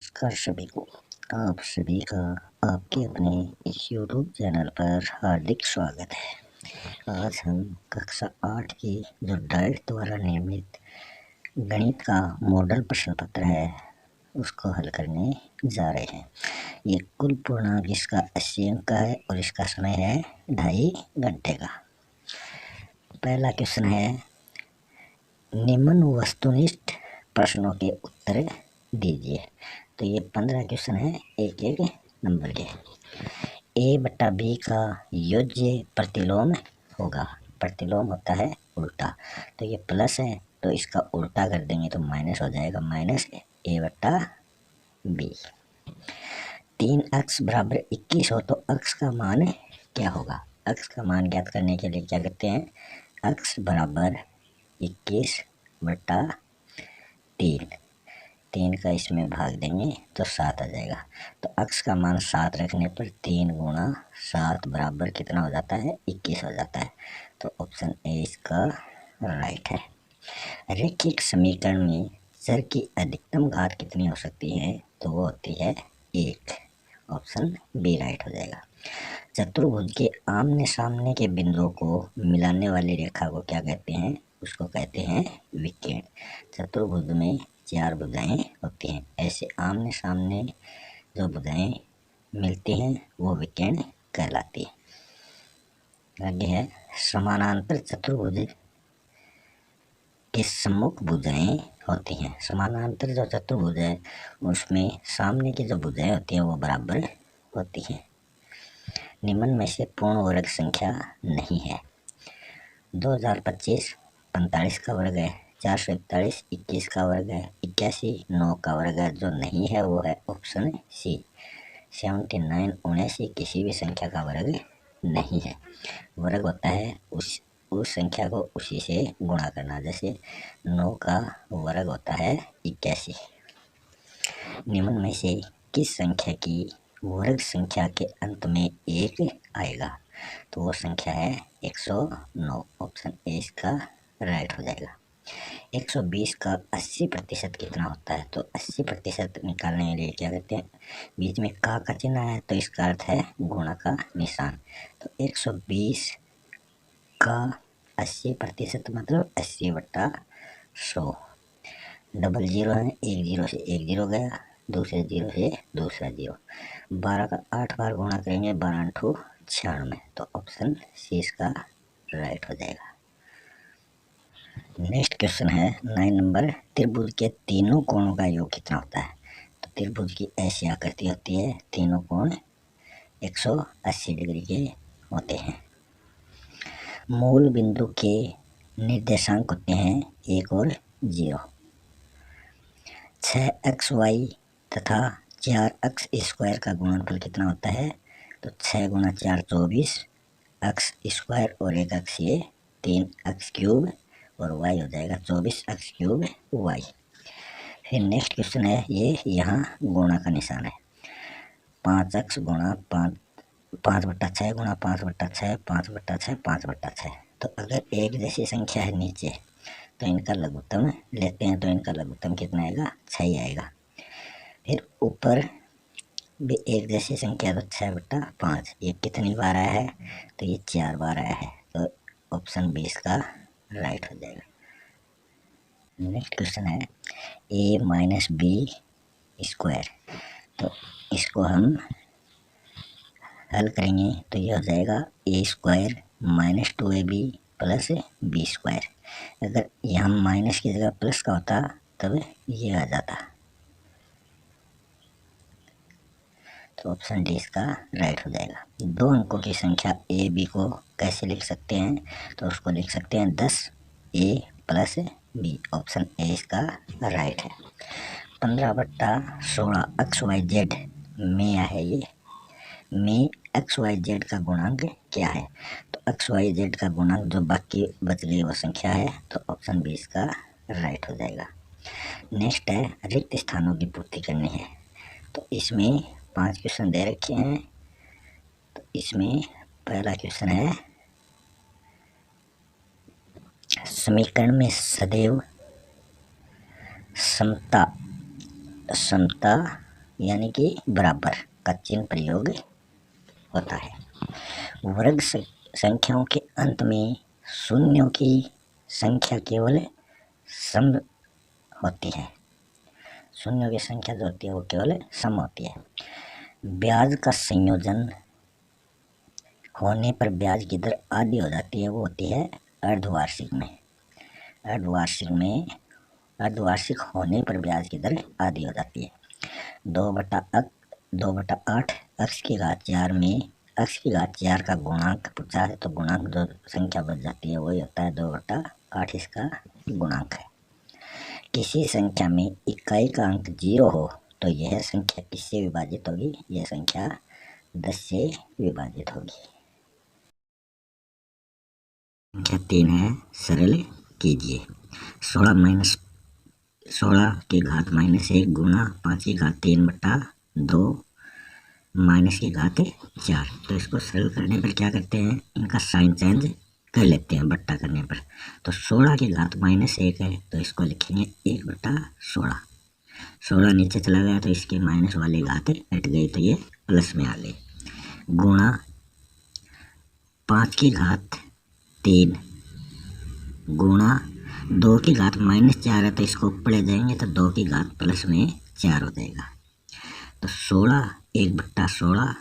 नमस्कार सभी को। आप सभी का आपके अपने इस YouTube चैनल पर हार्दिक स्वागत है। आज हम कक्षा 8 की जो डाइट द्वारा निर्मित गणित का मॉडल प्रश्न पत्र है उसको हल करने जा रहे हैं। ये कुल पूर्णांक इसका 80 अंक का है और इसका समय है 2.5 घंटे का। पहला क्वेश्चन है, निम्न वस्तुनिष्ठ प्रश्नों के उत्तर दीजिए। तो ये 15 क्वेश्चन है, एक एक नंबर के। ए बटा बी का योज्य प्रतिलोम होगा। प्रतिलोम होता है उल्टा, तो ये प्लस है तो इसका उल्टा कर देंगे तो माइनस हो जाएगा, माइनस ए बटा बी। 3x बराबर 21 हो तो x का मान क्या होगा। x का मान ज्ञात करने के लिए क्या करते हैं, x बराबर 21 बटा 3 का इसमें भाग देंगे तो 7 आ जाएगा। तो x का मान 7 रखने पर 3 गुणा 7 बराबर कितना हो जाता है, 21 हो जाता है। तो ऑप्शन ए इसका राइट है। रैखिक समीकरण में चर की अधिकतम घात कितनी हो सकती है, तो वो होती है 1। ऑप्शन बी राइट हो जाएगा। चतुर्भुज के आमने सामने के बिंदुओं को मिलाने वाली रेखा को क्या कहते हैं, उसको कहते हैं विकर्ण। चतुर्भुज में 4 भुजाएं होती हैं, ऐसे आमने सामने जो भुजाएं मिलती हैं वो विकर्ण कहलाती है। आगे है, समानांतर चतुर्भुज के सम्मुख भुजाएं होती हैं। समानांतर जो चतुर्भुज है उसमें सामने की जो भुजाएं होती हैं वो बराबर होती हैं। निम्न में से पूर्ण वर्ग संख्या नहीं है। 2025 45 का वर्ग है, 441 21 का वर्ग है, 81 9 का वर्ग है। जो नहीं है वो है ऑप्शन सी, 79 79 किसी भी संख्या का वर्ग नहीं है। वर्ग होता है उस संख्या को उसी से गुणा करना, जैसे 9 का वर्ग होता है 81। निम्न में से किस संख्या की वर्ग संख्या के अंत में 1 आएगा, तो वो संख्या है 109। ऑप्शन ए इसका राइट हो जाएगा। 120 का 80% कितना होता है, तो 80% निकालने के लिए क्या करते हैं, बीच में का चिन्ह है तो इसका अर्थ है गुणा का निशान। तो 120 का 80% मतलब 80 बटा 100। डबल जीरो है, एक जीरो से एक जीरो गया, दूसरे जीरो से दूसरा जीरो। 12 का 8 बार गुणा करेंगे, 12 8 96। तो ऑप्शन सी इसका राइट हो जाएगा। नेक्स्ट क्वेश्चन है 9 नंबर, त्रिभुज के तीनों कोणों का योग कितना होता है। तो त्रिभुज की ऐसी आकृति होती है, तीनों कोण 180 डिग्री के होते हैं। मूल बिंदु के निर्देशांक होते हैं 1 और 0। 6xy तथा 4x स्क्वायर का गुणनफल कितना होता है, तो 6 गुणा 4 24 x स्क्वायर और 1 x ये 3x क्यूब और y हो जाएगा 24x क्यूब y। फिर नेक्स्ट क्वेश्चन है, ये यहाँ गुणा का निशान है, 5x गुणा 5 बट्टा 6 गुणा 5 बट्टा 6 5 बट्टा 6 5 बट्टा 6। तो अगर एक जैसी संख्या है नीचे तो इनका लघुत्तम लेते हैं, तो इनका लघुत्तम कितना आएगा, 6 आएगा। फिर ऊपर भी एक जैसी संख्या तो 6 बट्टा 5, ये कितनी बार आया है, तो ये 4 बार आया है। तो ऑप्शन बी इसका राइट हो जाएगा। नेक्स्ट क्वेश्चन है, ए माइनस बी स्क्वायर। तो इसको हम हल करेंगे तो ये हो जाएगा A square minus 2ab plus B square. अगर यहाँ माइनस की जगह प्लस का होता तब ये आ जाता। तो ऑप्शन डी इसका राइट हो जाएगा। 2 अंकों की संख्या ए बी को कैसे लिख सकते हैं, तो उसको लिख सकते हैं 10 ए प्लस बी। ऑप्शन ए इसका राइट है। 15 बट्टा 16 एक्स वाई जेड में है, ये में एक्स वाई जेड का गुणांक क्या है, तो एक्स वाई जेड का गुणांक जो बाकी बच गई वो संख्या है। तो ऑप्शन बी इसका राइट हो जाएगा। नेक्स्ट है, रिक्त स्थानों की पूर्ति करनी है। तो इसमें 5 क्वेश्चन दे रखे हैं। तो इसमें पहला क्वेश्चन है, समीकरण में सदैव समता यानी कि बराबर का चिन्ह प्रयोग होता है। वर्ग संख्याओं के अंत में शून्यों की संख्या केवल सम होती है। शून्यों की संख्या जो होती है वो केवल सम होती है। ब्याज का संयोजन होने पर ब्याज की दर आधी हो जाती है, वो होती है अर्धवार्षिक में। अर्धवार्षिक होने पर ब्याज की दर आधी हो जाती है। 2/8 अक्ष की घात 4 में अक्ष की घात 4 का गुणांक पूछा है, तो गुणांक जो संख्या बच जाती है वही होता है 2/8, इसका गुणांक है। किसी संख्या में इकाई का अंक 0 हो तो यह संख्या किससे विभाजित होगी? यह संख्या 10 से विभाजित होगी। संख्या 3 है, सरल कीजिए। 16 की घात -1 गुणा 5 की घात 3/2 माइनस की घात 4। तो इसको सरल करने पर क्या करते हैं, इनका साइन चेंज कर लेते हैं बट्टा करने पर। तो 16 की घात -1 है तो इसको लिखेंगे 1/16। 16 नीचे चला गया तो इसकी माइनस वाली घात हट गई तो ये प्लस में आ गई। गुणा 5 की घात 3 गुणा 2 की घात -4 है तो इसको ऊपर ले जाएंगे तो 2 की घात प्लस में 4 हो जाएगा। तो 16 1/16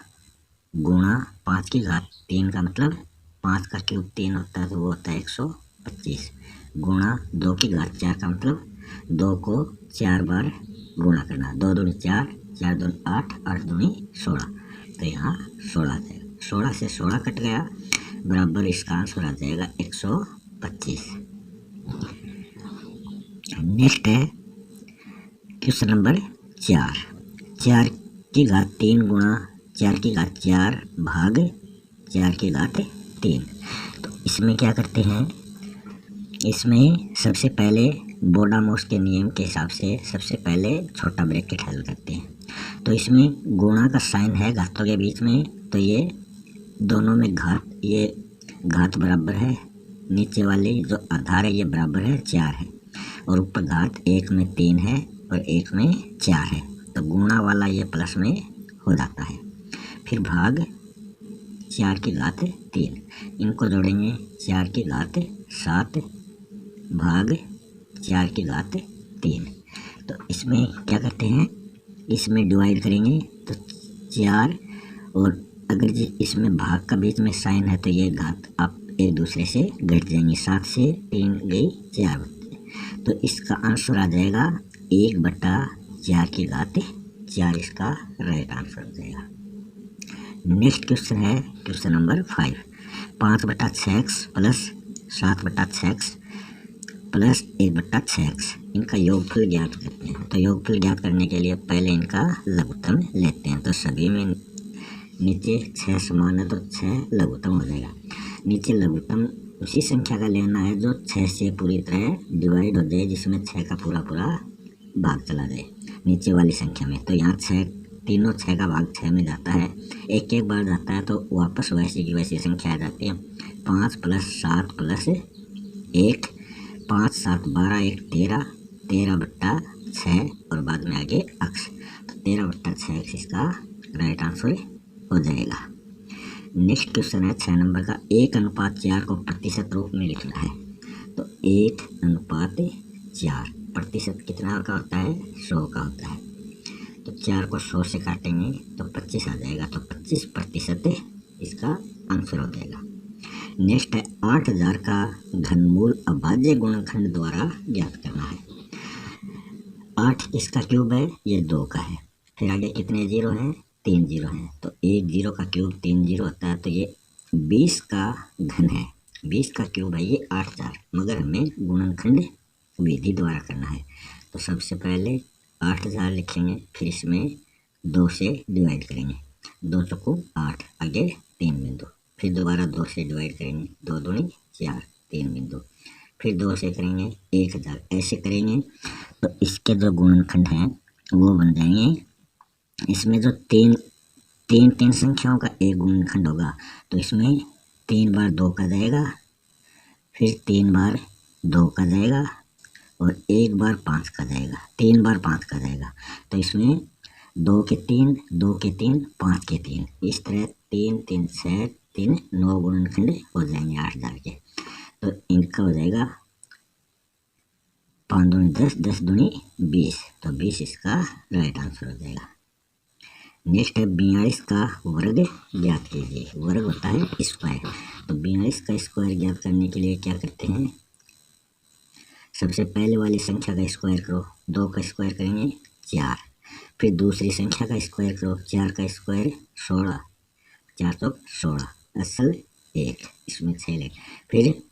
गुणा 5 की घात 3 का मतलब 5 का क्यूब 3 होता है तो वो होता है 125 गुणा 2 की घात 4 का मतलब 2 को 4 बार गुणा करना। 2 दूनी 4, 4 दूनी 8, 8 दूनी 16, तो यहाँ 16 आ जाएगा। 16 से 16 कट गया, बराबर इसका आंसर आ जाएगा 125। नेक्स्ट है क्वेश्चन नंबर 4। 4 की घात 3 गुणा 4 की घात 4 भाग 4 की घात 3। तो इसमें क्या करते हैं, इसमें सबसे पहले बोडामोस के नियम के हिसाब से सबसे पहले छोटा ब्रैकेट हल करते हैं। तो इसमें गुणा का साइन है घातों के बीच में, तो ये दोनों में घात, ये घात बराबर है, नीचे वाली जो आधार है ये बराबर है 4 है, और ऊपर घात 1 में 3 है और 1 में 4 है, तो गुणा वाला ये प्लस में हो जाता है। फिर भाग 4 की घात 3, इनको जोड़ेंगे 4 की घात 7 भाग 4 की घात 3। तो इसमें क्या करते हैं, इसमें डिवाइड करेंगे तो 4, और अगर इसमें भाग का बीच में साइन है तो ये घात आप एक दूसरे से घट जाएंगे। 7 से 3 गई 4, तो इसका आंसर आ जाएगा 1/4 की घात 4, इसका राइट आंसर हो जाएगा। नेक्स्ट क्वेश्चन है question number 5। 5/6x plus 7/6x plus 1/6x, इनका योगफल ज्ञात करते हैं। तो योगफल ज्ञात करने के लिए पहले इनका लघुत्तम लेते हैं। तो सभी में नीचे 6 समान है तो 6 लघुत्तम हो जाएगा। नीचे लघुत्तम उसी संख्या का लेना है जो 6 से पूरी तरह डिवाइड हो जाए, जिसमें 6 का पूरा भाग चला जाए नीचे वाली संख्या में। तो यहाँ 6 तीनों 6 का भाग 6 में जाता है, एक एक बार जाता है तो वापस वैसी की वैसी संख्या आ जाती है। 5 + 7 + 1, 5 7 12, 1 13, 13/6 और बाद में आगे अक्ष, तो 13/6 इसका राइट आंसर हो जाएगा। नेक्स्ट क्वेश्चन है 6 नंबर का। 1:4 को प्रतिशत रूप में लिखना है। तो 1:4 प्रतिशत कितना का होता है, 100 का होता है। तो 4 को 100 से काटेंगे तो 25 आ जाएगा, तो 25% इसका आंसर हो जाएगा। नेक्स्ट है 8000 का घनमूल अभाज्य गुणनखंड द्वारा ज्ञात करना है। 8 किसका क्यूब है, ये 2 का है। फिर आगे कितने जीरो हैं, 3 जीरो हैं, तो 1 जीरो का क्यूब 3 जीरो होता है, तो ये 20 का घन है। 20 का क्यूब है ये 8000, मगर हमें गुणनखंड विधि द्वारा करना है। तो सबसे पहले 8000 लिखेंगे, फिर इसमें 2 से डिवाइड करेंगे, 2 चौको 8, आगे 3 बिंदु, फिर दोबारा 2 से डिवाइड करेंगे, 2 दूनी 4, 3 बिंदु, फिर 2 से करेंगे 1000, ऐसे करेंगे तो इसके जो गुणनखंड हैं वो बन जाएंगे। इसमें जो तीन संख्याओं का एक गुणनखंड होगा, तो इसमें 3 बार 2 का जाएगा, फिर 3 बार 2 का जाएगा और 1 बार 5 का जाएगा, 3 बार 5 का जाएगा। तो इसमें 2 के 3, 2 के 3, 5 के 3, इस तरह 3 3 6 3 9 गुणनखंड हो जाएंगे 8000 के। तो इनका हो जाएगा 5 दूनी 10, 10 दूनी 20, तो 20 इसका राइट आंसर हो जाएगा। नेक्स्ट है 42 का वर्ग ज्ञात कीजिए। वर्ग होता है स्क्वायर, तो 42 का स्क्वायर ज्ञात करने के लिए क्या करते हैं, सबसे पहले वाली संख्या का स्क्वायर करो, 2 का स्क्वायर करेंगे 4, फिर दूसरी संख्या का स्क्वायर करो, 4 का स्क्वायर 16, 4 तो 16, असल 1, इसमें 6 ले, फिर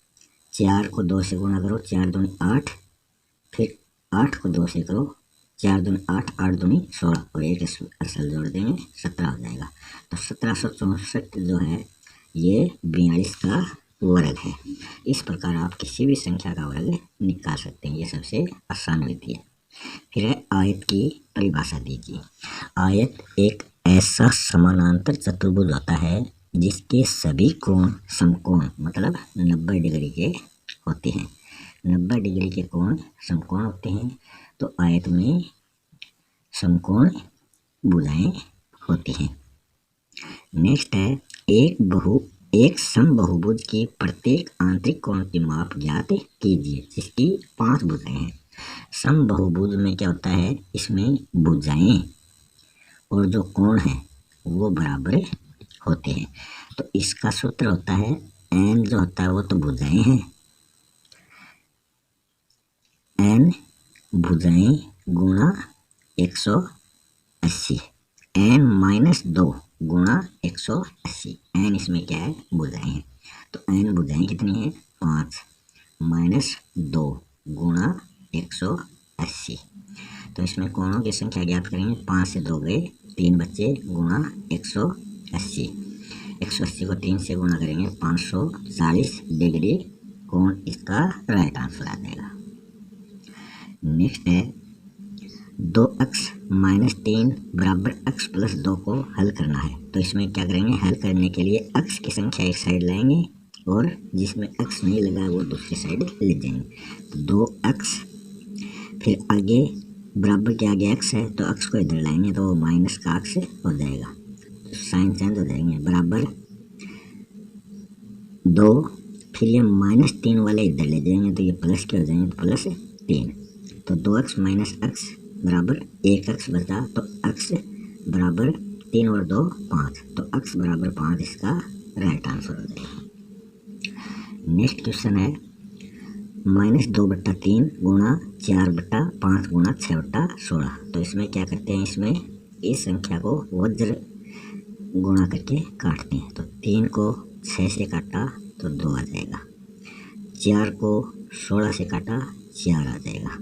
4 को 2 से गुणा करो, 4 दूनी 8, फिर 8 को 2 से करो, 4 दूनी 8, 8 दूनी 16 और एक असल जोड़ देंगे 17 हो जाएगा। तो 1764 जो है ये 42 का वर्ग है। इस प्रकार आप किसी भी संख्या का वर्ग निकाल सकते हैं, ये सबसे आसान विधि है। फिर है आयत की परिभाषा दीजिए। आयत एक ऐसा समानांतर चतुर्भुज होता है जिसके सभी कोण समकोण मतलब 90 डिग्री के होते हैं। 90 डिग्री के कोण समकोण होते हैं, तो आयत में समकोण भुजाएं होती हैं। नेक्स्ट है एक समबाहुभुज की प्रत्येक आंतरिक कोण की माप ज्ञात कीजिए जिसकी 5 भुजाएं हैं। समबाहुभुज में क्या होता है, इसमें भुजाएं और जो कोण है वो बराबर होते हैं। तो इसका सूत्र होता है n जो होता है वो तो भुजाएं हैं, n भुजाएं गुणा 180, n-2 गुणा 180, n इसमें क्या है, भुजाएं हैं। तो n भुजाएं कितनी है, 5 -2 गुणा 180। तो इसमें कोणों की संख्या ज्ञात करेंगे, 5 से 2 गए, 3 बच्चे गुणा 180, 180 को 3 से गुणा करेंगे 540 डिग्री कोण इसका राइट आंसर आ जाएगा। नेक्स्ट है 2x - 3 बराबर x + 2 को हल करना है। तो इसमें क्या करेंगे, हल करने के लिए x की संख्या एक साइड लाएंगे और जिसमें x नहीं लगा वो दूसरी साइड ले जाएंगे। तो 2x, फिर आगे बराबर के आगे x है तो x को इधर लाएंगे तो माइनस का x हो जाएगा, तो साइन चेंज हो जाएंगे, बराबर 2, फिर ये -3 वाले इधर ले जाएंगे तो ये प्लस के हो जाएंगे, तो +3, तो 2x - x बराबर 1x बचा, तो x बराबर 3 और 2 5, तो x बराबर 5 इसका राइट आंसर हो जाएगा। नेक्स्ट क्वेश्चन है -2/3 गुणा 4/5 गुणा 6/16। तो इसमें क्या करते हैं, इसमें इस संख्या को वज्र गुणा करके काटते हैं। तो 3 को 6 से काटा तो 2 आ जाएगा, 4 को 16 से काटा 4 आ जाएगा,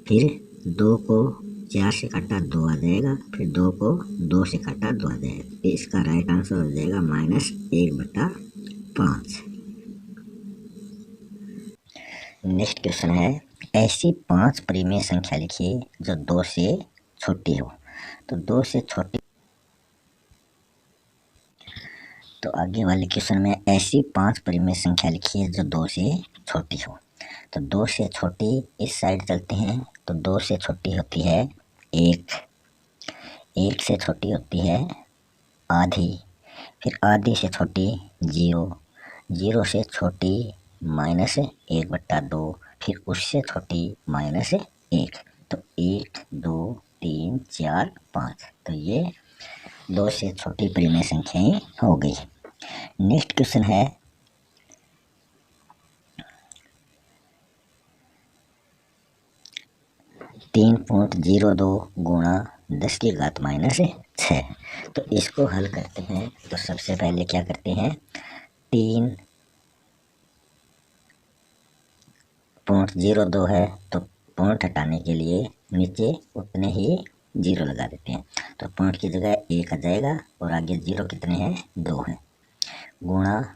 फिर 2 को 4 से काटा 2 आ जाएगा, फिर 2 को 2 से काटा 2 आ जाएगा। इसका राइट आंसर हो जाएगा -1/5। नेक्स्ट क्वेश्चन है ऐसी 5 परिमेय संख्या लिखिए जो 2 से छोटी हो। तो 2 से छोटी, तो आगे वाले क्वेश्चन में ऐसी 5 परिमेय संख्या लिखिए जो 2 से छोटी हो। तो 2 से छोटी इस साइड चलते हैं, तो 2 से छोटी होती है 1, 1 से छोटी होती है आधी, फिर आधी से छोटी 0, 0 से छोटी -1/2, फिर उससे छोटी -1, तो 1 2 3 4 5, तो ये 2 से छोटी परिमेय संख्याएं हो गई। नेक्स्ट क्वेश्चन है 3.02 गुणा 10 की घात -6। तो इसको हल करते हैं, तो सबसे पहले क्या करते हैं, 3.02 है तो पॉइंट हटाने के लिए नीचे उतने ही 0 लगा देते हैं, तो पॉइंट की जगह 1 आ जाएगा और आगे 0 कितने हैं, 2 है, गुणा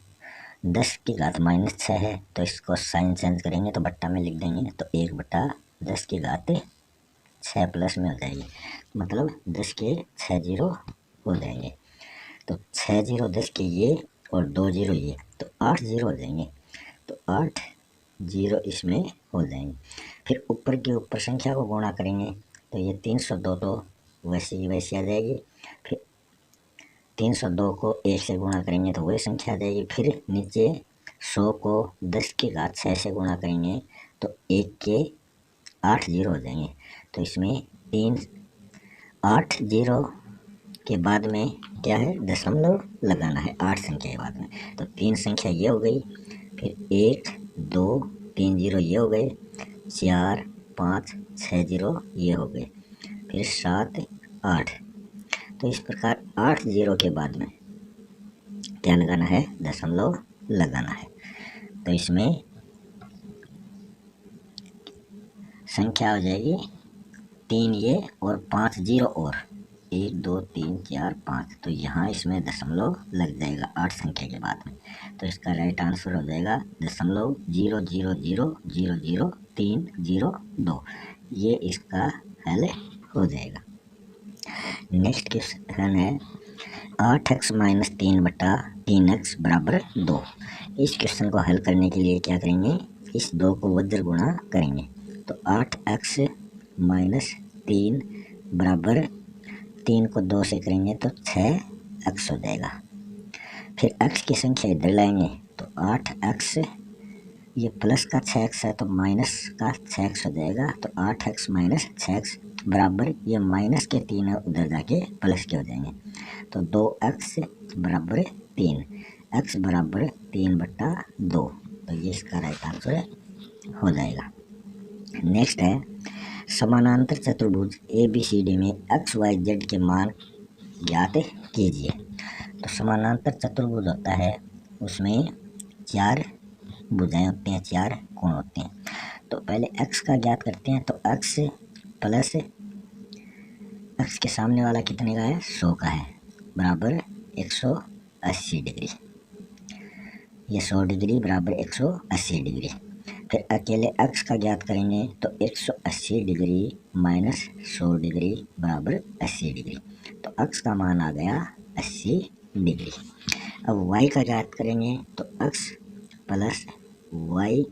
10 की घात -6 है, तो इसको साइन चेंज करेंगे तो बट्टा में लिख देंगे, तो 1/10 की घात 6 प्लस में हो जाएगी, मतलब 10 के 6 0 हो जाएंगे, तो 6 0 10 के ये और 2 0 ये, तो 8 0 हो जाएंगे, तो 8 0 इसमें हो जाएंगे। फिर ऊपर के ऊपर संख्या को गुणा करेंगे, तो ये 302 तो वैसी वैसी आ जाएगी। फिर 302 को 1 से गुणा करेंगे तो वही संख्या आ जाएगी। फिर नीचे 100 को 10 की घात 6 से गुणा करेंगे तो 1 के 8 जीरो हो जाएंगे। तो इसमें 8 जीरो के बाद में क्या है, दशमलव लगाना है 8 संख्या के बाद में। तो 3 संख्या ये हो गई, फिर 1 2 3 जीरो ये हो गए, 4 5 6 जीरो ये हो गए, फिर 7 8। तो इस प्रकार 8 जीरो के बाद में क्या लगाना है, दशमलव लगाना है। तो इसमें संख्या हो जाएगी 3 ये और 5 जीरो और 1 2 3 4 5। तो यहाँ इसमें दशमलव लग जाएगा 8 संख्या के बाद में। तो इसका राइट आंसर हो जाएगा 0.000000302। ये इसका हल हो जाएगा। नेक्स्ट क्वेश्चन है 8x माइनस 3/3x बराबर 2। इस क्वेश्चन को हल करने के लिए क्या करेंगे, इस 2 को वज्र गुणा करेंगे। तो 8x माइनस 3 बराबर 3 को 2 से करेंगे तो 6x हो जाएगा। फिर x की संख्या इधर लाएंगे तो 8x, ये प्लस का 6x है तो माइनस का 6x हो जाएगा। तो 8x माइनस 6x बराबर, ये माइनस के 3 उधर जाके प्लस के हो जाएंगे। तो 2x बराबर 3, x बराबर 3/2। तो ये इसका राइट आंसर हो जाएगा। नेक्स्ट है समानांतर चतुर्भुज ABCD में x y z के मान ज्ञात कीजिए। तो समानांतर चतुर्भुज होता है, उसमें 4 भुजाएं होती हैं, 4 कोण होते हैं। तो पहले x का ज्ञात करते हैं। तो x प्लस x के सामने वाला कितने का है, 100 का है, बराबर 180 डिग्री। ये 100 डिग्री बराबर 180 डिग्री। फिर अकेले x का ज्ञात करेंगे तो 180 डिग्री माइनस 100 डिग्री बराबर 80 डिग्री। तो x का मान आ गया 80 डिग्री। अब y का ज्ञात करेंगे तो x प्लस y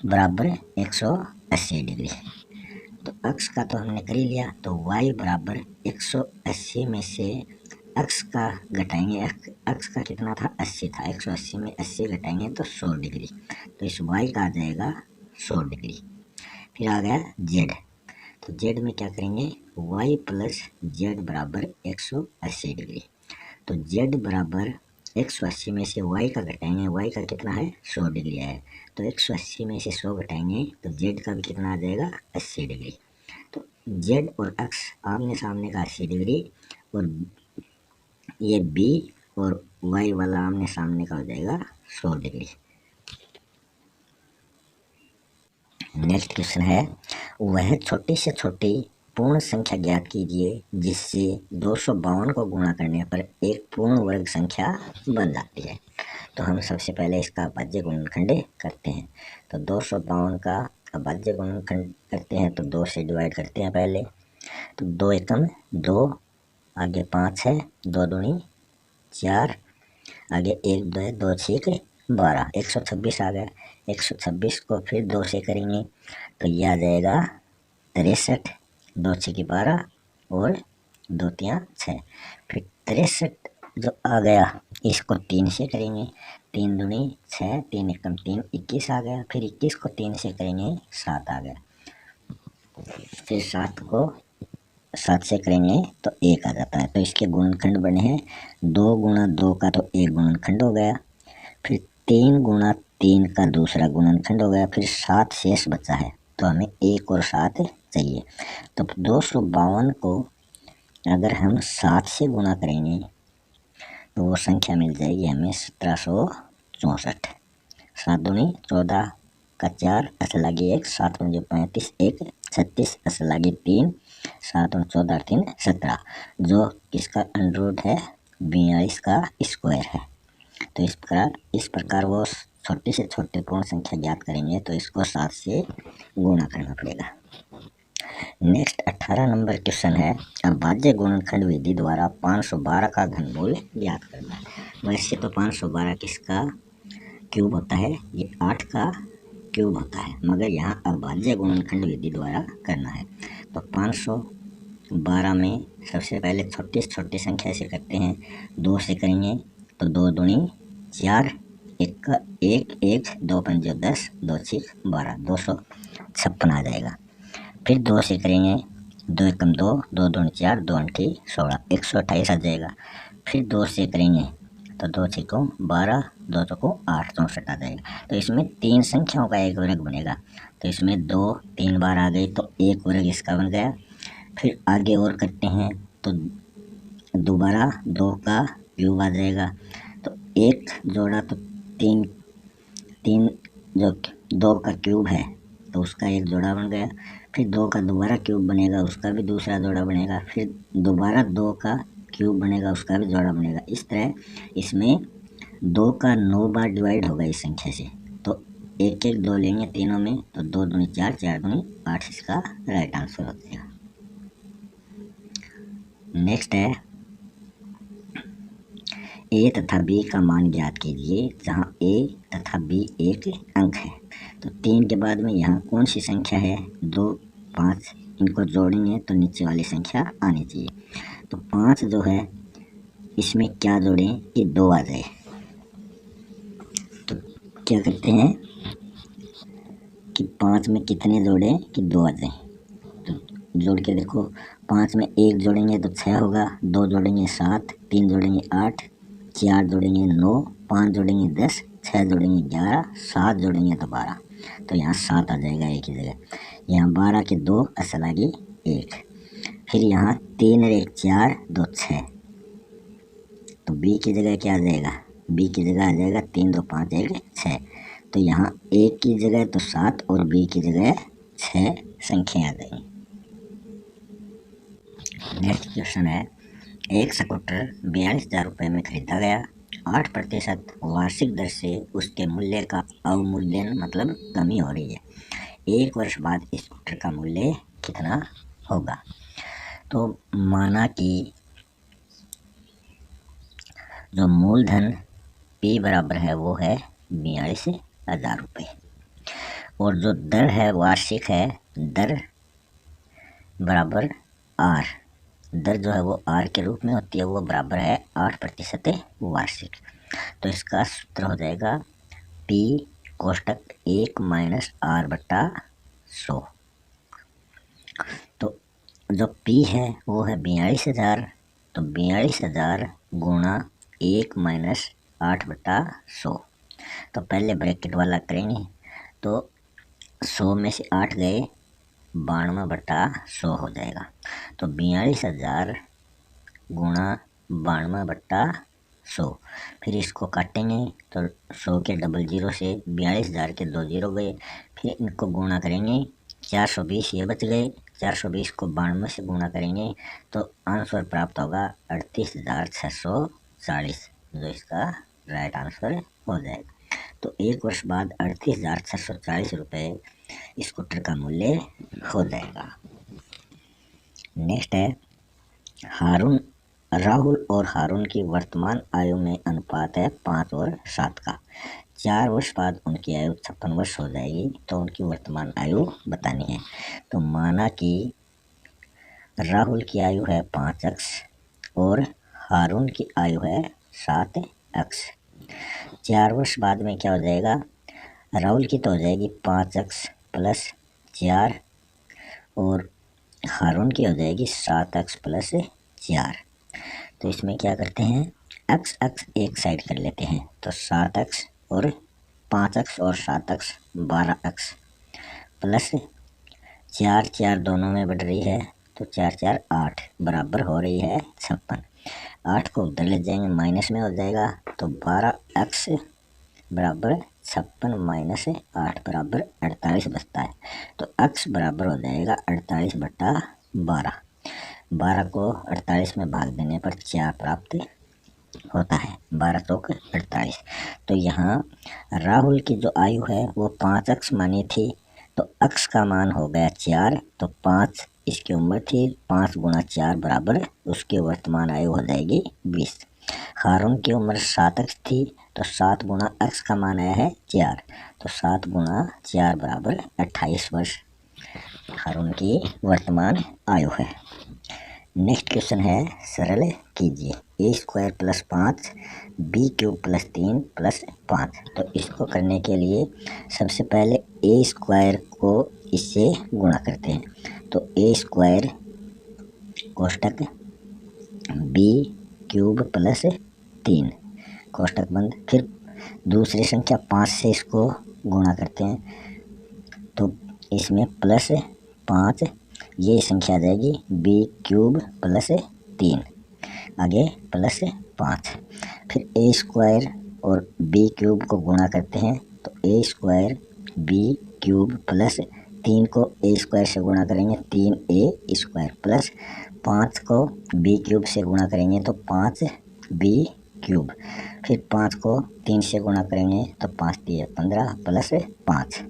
बराबर 180 डिग्री। तो x का तो हमने कर ही लिया। तो y बराबर 180 में से x का घटाएंगे, x का कितना था, 80 था, 180 में 80 घटाएंगे तो 100 डिग्री। तो इस y का आ जाएगा 100 डिग्री। फिर आ गया z। तो z में क्या करेंगे, y प्लस z बराबर 180 डिग्री। तो z बराबर 180 में से y का घटाएंगे, y का कितना है, 100 डिग्री है। तो 180 में से 100 घटाएंगे तो z का भी कितना आ जाएगा, 80 डिग्री। तो z और x आमने सामने का 80 डिग्री, और ये b और y वाला आमने सामने का हो जाएगा 100 डिग्री। नेक्स्ट क्वेश्चन है वह छोटी से छोटी पूर्ण संख्या ज्ञात कीजिए जिससे 252 को गुणा करने पर एक पूर्ण वर्ग संख्या बन जाती है। तो हम सबसे पहले इसका अभाज्य गुणनखंड करते हैं। तो 252 का अभाज्य गुणनखंड करते हैं तो 2 से डिवाइड करते हैं पहले। तो 2 एकम 2, आगे 5 है, 2 दूनी 4, आगे 1 2 है, 2 6 12, 126 आ गया। 126 को फिर 2 से करेंगे तो यह आ जाएगा 63, 2 6 12 और 2 3 6। फिर 63 जो आ गया इसको 3 से करेंगे, 3 दूनी 6, 3 एकम 3, 21 आ गया। फिर 21 को 3 से करेंगे 7 आ गया। फिर 7 को 7 से करेंगे तो 1 आ जाता है। तो इसके गुणनखंड बने हैं 2 गुणा 2 का तो 1 गुणनखंड हो गया। फिर 3 गुणा 3 का दूसरा गुणनखंड हो गया। फिर 7 शेष बचा है तो हमें 1 और 7 चाहिए। तो 252 को अगर हम 7 से गुणा करेंगे तो वो संख्या मिल जाएगी हमें 1764। 7 दूनी 14 का 4, असल लगी 1, 7 मुझे 35, 1 36, असल लगी 3, 7 और 14 3 17, जो इसका अंडर है 42 का स्क्वायर है। तो इस प्रकार वो छोटी से छोटी पूर्ण संख्या ज्ञात करेंगे तो इसको 7 से गुणा करना पड़ेगा। नेक्स्ट 18 नंबर क्वेश्चन है अभाज्य गुणनखंड विधि द्वारा 512 का घनमूल ज्ञात करना है। वैसे तो 512 किसका क्यूब होता है, ये 8 का क्यूब होता है, मगर यहाँ अभाज्य गुणनखंड विधि द्वारा करना है। तो 500 12 में सबसे पहले छोटी से छोटी संख्या से करते हैं, 2 से करेंगे तो 2 दूनी 4, 1 का 1, 1 2 पंजे 10, 2 6 12, 256 आ जाएगा। फिर 2 से करेंगे, 2 एकम 2, 2 दूनी 4, 2 अंठी 16, 128 आ जाएगा। फिर 2 से करेंगे तो 2 छक्कों 12, 2 चौकों 8, 64 आ जाएगा। तो इसमें 3 संख्याओं का एक वर्ग बनेगा। तो इसमें 2 3 बार आ गई तो एक वर्ग इसका बन गया। फिर आगे और करते हैं तो दोबारा 2 का क्यूब आ जाएगा। तो एक जोड़ा तो 3 जो 2 का क्यूब है तो उसका एक जोड़ा बन गया। फिर 2 का दोबारा क्यूब बनेगा, उसका भी दूसरा जोड़ा बनेगा। फिर दोबारा 2 का क्यूब बनेगा, उसका भी जोड़ा बनेगा। इस तरह इसमें 2 का 9 बार डिवाइड होगा इस संख्या से। तो एक एक 2 लेंगे तीनों में तो 2 दूनी 4, 4 दूनी 8 इसका राइट आंसर हो जाएगा। नेक्स्ट है ए तथा बी का मान ज्ञात कीजिए जहाँ ए तथा बी एक अंक है। तो 3 के बाद में यहाँ कौन सी संख्या है, 2 5, इनको जोड़ेंगे तो नीचे वाली संख्या आनी चाहिए। तो 5 जो है इसमें क्या जोड़ें कि 2 आ जाए। तो क्या करते हैं कि 5 में कितने जोड़ें कि 2 आ जाए। तो जोड़ के देखो, 5 में 1 जोड़ेंगे तो 6 होगा, 2 जोड़ेंगे 7, 3 जोड़ेंगे 8, 4 जोड़ेंगे 9, 5 जोड़ेंगे 10, 6 जोड़ेंगे 11, 7 जोड़ेंगे तो 12। तो यहाँ 7 आ जाएगा एक ही जगह। यहाँ 12 के 2 असल आ गई 1। फिर यहाँ 3 और 1 4, 2 6। तो बी की जगह क्या आ जाएगा, बी की जगह आ जाएगा 3 2 5 1 6। तो यहाँ ए की जगह तो 7 और बी की जगह 6 संख्या आ जाएंगी। नेक्स्ट क्वेश्चन है, एक स्कूटर 42,000 रुपये में खरीदा गया। 8% वार्षिक दर से उसके मूल्य का अवमूल्यन मतलब कमी हो रही है। 1 वर्ष बाद इस स्कूटर का मूल्य कितना होगा। तो माना कि जो मूलधन P बराबर है वो है 42,000 रुपये और जो दर है वार्षिक है, दर बराबर R, दर जो है वो R के रूप में होती है, वो बराबर है 8% वार्षिक। तो इसका सूत्र हो जाएगा P कोष्टक 1 माइनस R बटा 100। तो जो P है वो है 42,000, तो 42,000 गुणा 1 माइनस 8 बटा 100। तो पहले ब्रैकेट वाला करेंगे तो 100 में से 8 गए, 92 बटा 100 हो जाएगा। तो 42,000 गुणा 92 बटा 100। फिर इसको काटेंगे तो 100 के डबल जीरो से 42,000 के 2 जीरो गए। फिर इनको गुणा करेंगे, 420 ये बच गए, 420 को 92 से गुणा करेंगे तो आंसर प्राप्त होगा 38,640, जो इसका राइट आंसर हो जाएगा। तो 1 वर्ष बाद 38,640 रुपये स्कूटर का मूल्य हो जाएगा। नेक्स्ट है, राहुल और हारून की वर्तमान आयु में अनुपात है 5 और 7 का। 4 वर्ष बाद उनकी आयु 56 वर्ष हो जाएगी, तो उनकी वर्तमान आयु बतानी है। तो माना कि राहुल की आयु है 5x और हारून की आयु है 7x। 4 वर्ष बाद में क्या हो जाएगा, राहुल की तो हो जाएगी 5x प्लस 4 और हारून की हो जाएगी 7x प्लस 4। तो इसमें क्या करते हैं, x एक साइड कर लेते हैं। तो 7x और 5x और 7x 12x प्लस 4 4 दोनों में बढ़ रही है तो 4 4 8 बराबर हो रही है 56। 8 को उधर ले जाएंगे माइनस में हो जाएगा तो 12x बराबर 56 माइनस 8 बराबर 48 बचता है। तो x बराबर हो जाएगा 48 बटा 12। 12 को 48 में भाग देने पर 4 प्राप्त होता है, 12 चौक 48। तो यहाँ राहुल की जो आयु है वो 5x मानी थी, तो x का मान हो गया 4। तो 5 इसकी उम्र थी, 5 गुणा 4 बराबर उसकी वर्तमान आयु हो जाएगी 20। हारून की उम्र 7x थी, तो 7 गुणा x का मान आया है 4। तो 7 गुणा 4 बराबर 28 वर्ष हारून की वर्तमान आयु है। नेक्स्ट क्वेश्चन है सरल कीजिए। A square plus 5 B cube plus 3 plus 5। तो इसको करने के लिए सबसे पहले ए स्क्वायर को इससे गुणा करते हैं। तो ए स्क्वायर कोष्टक बी क्यूब प्लस 3 कोष्टक बंद। फिर दूसरी संख्या 5 से इसको गुणा करते हैं। तो इसमें प्लस 5 ये संख्या आ जाएगी बी क्यूब प्लस 3, आगे प्लस 5। फिर ए स्क्वायर और बी क्यूब को गुणा करते हैं। तो ए स्क्वायर बी क्यूब प्लस 3 को ए स्क्वायर से गुणा करेंगे 3a स्क्वायर प्लस 5 को बी क्यूब से गुणा करेंगे तो 5b क्यूब। फिर 5 को 3 से गुणा करेंगे तो 5 3 15 प्लस 5।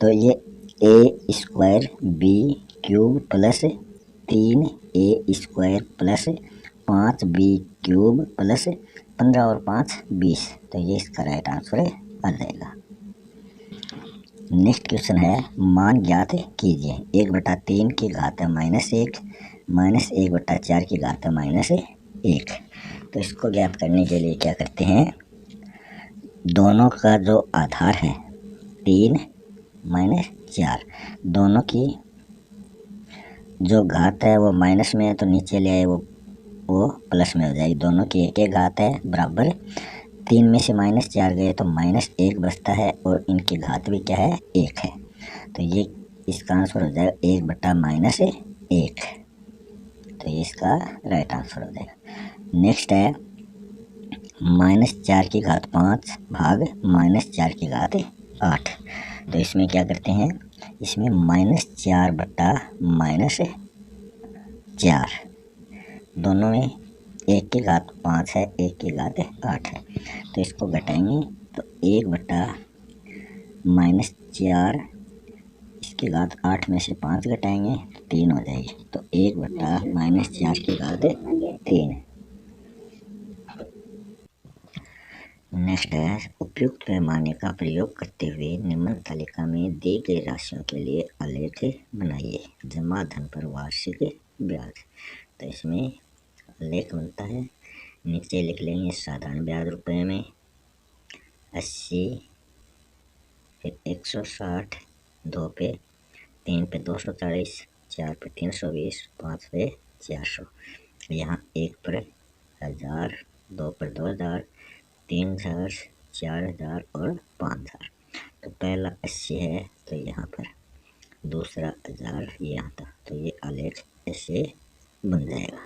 तो ये A square B cube plus 3a square plus 5b cube plus 15 और 5 20। तो ये इसका राइट आंसर आ जाएगा। नेक्स्ट क्वेश्चन है मान ज्ञात कीजिए। 1/3 की घात -1 -1/4 की घात -1। तो इसको ज्ञात करने के लिए क्या करते हैं, दोनों का जो आधार है 3 -4, दोनों की जो घात है वो माइनस में है तो नीचे ले आए वो प्लस में हो जाएगी। दोनों की एक एक घात है बराबर। 3 में से -4 गए तो -1 बचता है और इनकी घात भी क्या है 1 है। तो ये इसका आंसर हो जाएगा 1/-1। तो ये इसका राइट आंसर हो जाएगा। नेक्स्ट है -4 की घात 5 भाग -4 की घात 8। तो इसमें क्या करते हैं, इसमें -4/-4 दोनों में एक की घात 5 है, एक की घात 8 है। तो इसको घटाएंगे तो 1/-4 इसकी घात 8 में से 5 घटाएंगे 3 हो जाएगी। तो 1/-4 की घात 3। नेक्स्ट है उपयुक्त पैमाने का प्रयोग करते हुए निम्न तालिका में दी गई राशियों के लिए आलेख बनाइए। जमा धन पर वार्षिक ब्याज। तो इसमें आलेख बनता है, नीचे लिख लेंगे साधारण ब्याज रुपए में 80, फिर 160, 2 पे, 3 पे 240, 4 पे 320, 5 पे 400। यहाँ 1 पर 1000, 2 पर 2000, 3000, 4000 और 5000। तो पहला 80 है तो यहाँ पर दूसरा 1000 यहाँ था। तो ये आलेख ऐसे बन जाएगा।